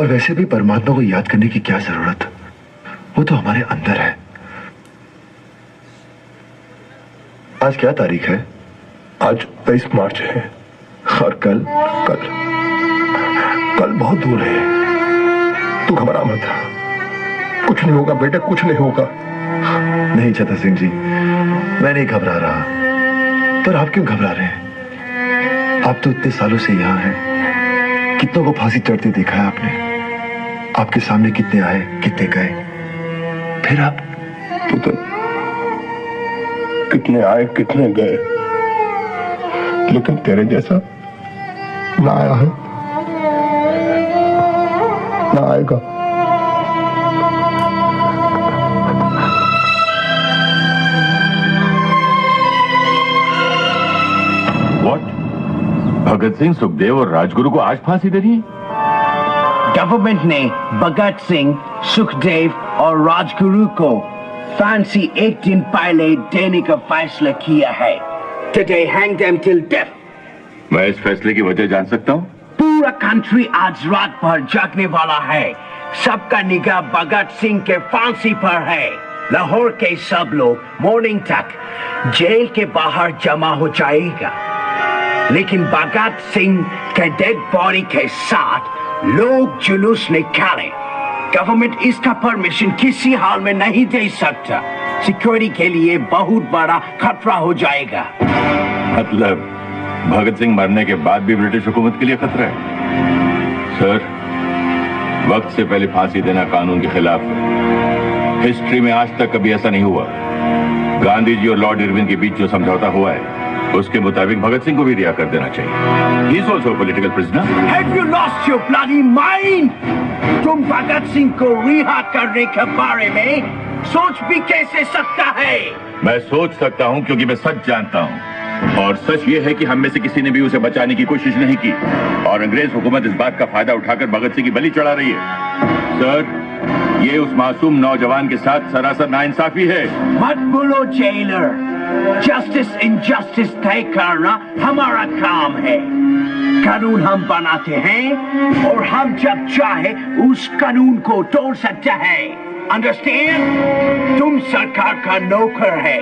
और वैसे भी परमात्मा को याद करने की क्या जरूरत, वो तो हमारे अंदर है। आज क्या तारीख है? आज 23 मार्च है। और कल? कल बहुत दूर है। तू घबरा मत, कुछ नहीं होगा बेटे, कुछ नहीं होगा। नहीं छतर सिंह जी, मैं नहीं घबरा रहा। पर आप क्यों घबरा रहे हैं? आप तो इतने सालों से यहां हैं, कितनों को फांसी चढ़ते देखा है आपने। आपके सामने कितने आए, कितने गए, फिर आप तो कितने आए कितने गए, लेकिन तेरे जैसा ना आया है ना आएगा। What? भगत सिंह, सुखदेव और राजगुरु को आज फांसी दे रही है? गवर्नमेंट ने भगत सिंह, सुखदेव और राजगुरु को फांसी एक दिन पहले देने का फैसला किया है। Today hang them till death. मैं इस फैसले की वजह जान सकता हूँ? पूरा कंट्री आज रात भर जागने वाला है। सबका निगाह भगत सिंह के फांसी पर है। लाहौर के सब लोग मॉर्निंग तक जेल के बाहर जमा हो जाएगा, लेकिन भगत सिंह के डेड बॉडी के साथ लोग जुलूस निकाले। गवर्नमेंट इसका परमिशन किसी हाल में नहीं दे सकता। सिक्योरिटी के लिए बहुत बड़ा खतरा हो जाएगा। मतलब भगत सिंह मरने के बाद भी ब्रिटिश हुकूमत के लिए खतरा है? सर, वक्त से पहले फांसी देना कानून के खिलाफ है। हिस्ट्री में आज तक कभी ऐसा नहीं हुआ। गांधी जी और लॉर्ड इरविन के बीच जो समझौता हुआ है, उसके मुताबिक भगत सिंह को भी रिहा कर देना चाहिए। He is also a political prisoner. Have you lost your bloody mind? तुम भगत सिंह को रिहा करने के बारे में सोच भी कैसे सकता है? मैं सोच सकता हूं क्योंकि मैं सच जानता हूं, और सच ये है कि हम में से किसी ने भी उसे बचाने की कोशिश नहीं की, और अंग्रेज हुकूमत इस बात का फायदा उठाकर भगत सिंह की बलि चढ़ा रही है। सर, ये उस मासूम नौजवान के साथ सरासर नाइंसाफी है। मत बोलो जेलर, जस्टिस इनजस्टिस तय करना हमारा काम है। कानून हम बनाते हैं और हम जब चाहे उस कानून को तोड़ सकते हैं। अंडरस्टैंड? तुम सरकार का नौकर है।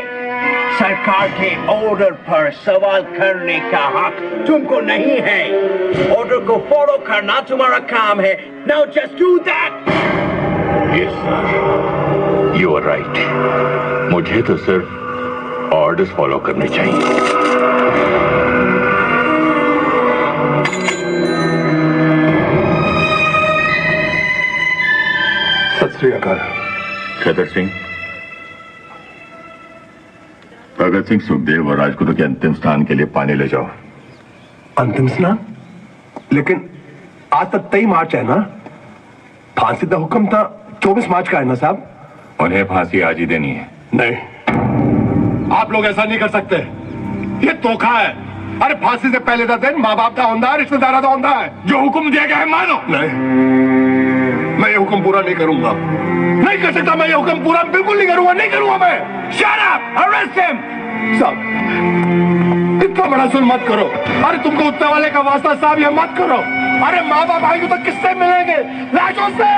सरकार के ऑर्डर पर सवाल करने का हक तुमको नहीं है। ऑर्डर को फॉलो करना तुम्हारा काम है। Now just do that. Yes sir, you are right. मुझे तो सिर्फ ऑर्डर्स फॉलो करने चाहिए। सत श्री अकाल। छतर सिंह, भगत सिंह, सुखदेव और राजगुरु के अंतिम स्नान के लिए पानी ले जाओ। अंतिम स्नान? लेकिन आज तक 23 मार्च है ना? फांसी का हुक्म था 24 मार्च का है ना साहब? उन्हें फांसी आज ही देनी है। नहीं, आप लोग ऐसा नहीं कर सकते। ये धोखा है। अरे फांसी से पहले का दिन माँ बाप का होता है, रिश्तेदार का होता है। जो हुक्म दिया गया है मानो। नहीं, मैं ये हुक्म पूरा नहीं करूंगा। नहीं कर सकता मैं ये हुक्म पूरा, बिल्कुल नहीं करूंगा, नहीं करूंगा मैं। Shut up! Arrest him! साहब, इतना बड़ा जुल्म मत करो। अरे तुमको उत्ते वाले का वास्ता साहब, ये मत करो। अरे माँ बाप आएंगे तो किससे मिलेंगे? लाशों से।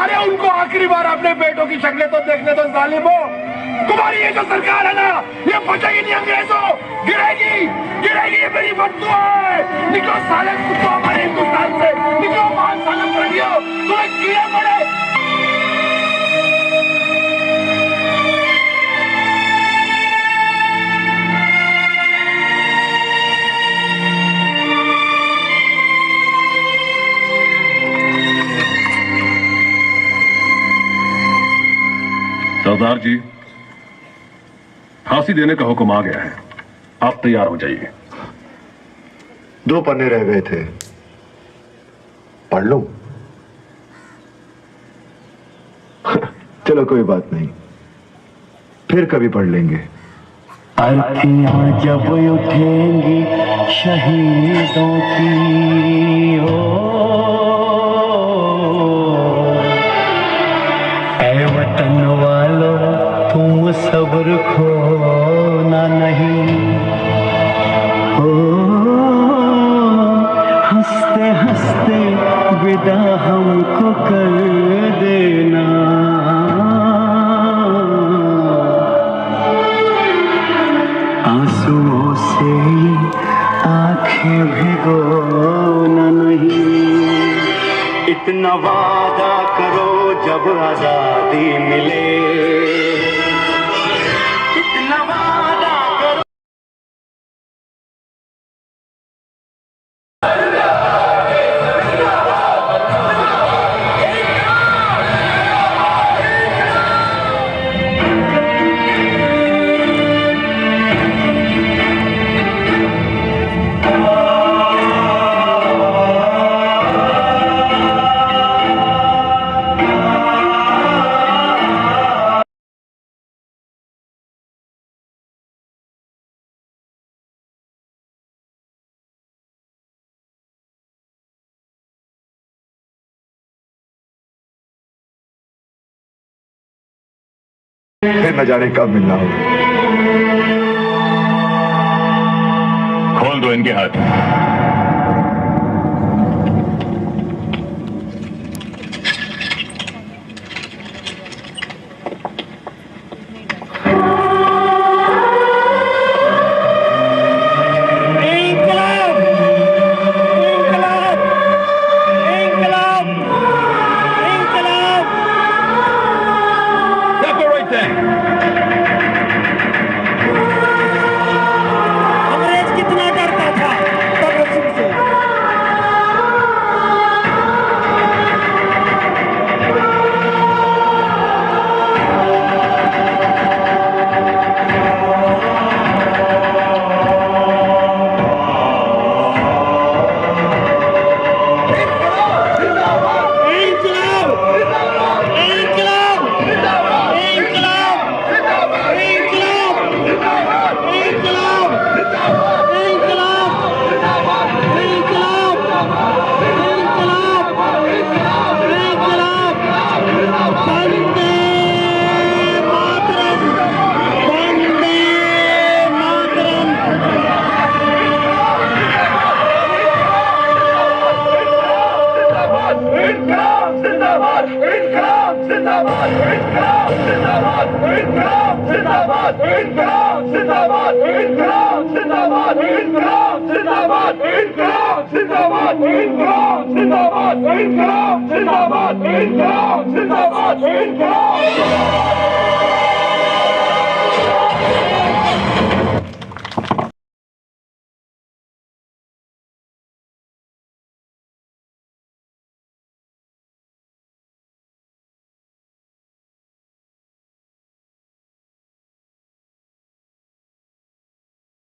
अरे उनको आखिरी बार अपने बेटों की शक्लें तो देखने दो जालिमो। तुम्हारी ये जो सरकार है ना, ये बचेगी नहीं अंग्रेजों। गिरेगी, गिरेगी, ये मेरी बद्दुआ है। निकलो साले कुत्तों हमारे हिंदुस्तान से। निकलो 5 साल पढ़ियो, तुम्हें कीड़े पड़े। सरदार जी, फांसी देने का हुक्म आ गया है, आप तैयार हो जाइए। 2 पन्ने रह गए थे, पढ़ लो। चलो कोई बात नहीं, फिर कभी पढ़ लेंगे। अर्थियां जब उठेंगी शहीदों की हो, ऐ वतन वालों तुम सब्र खोना नहीं हो। हंसते हंसते विदाई वादा हमको कर देना, आंसुओं से आंखें भिगोना नहीं। इतना वादा करो जब आजादी मिले, इतना वादा करो। फिर न जाने कब मिलना हो। खोल दो इनके हाथ। जिंदाबाद।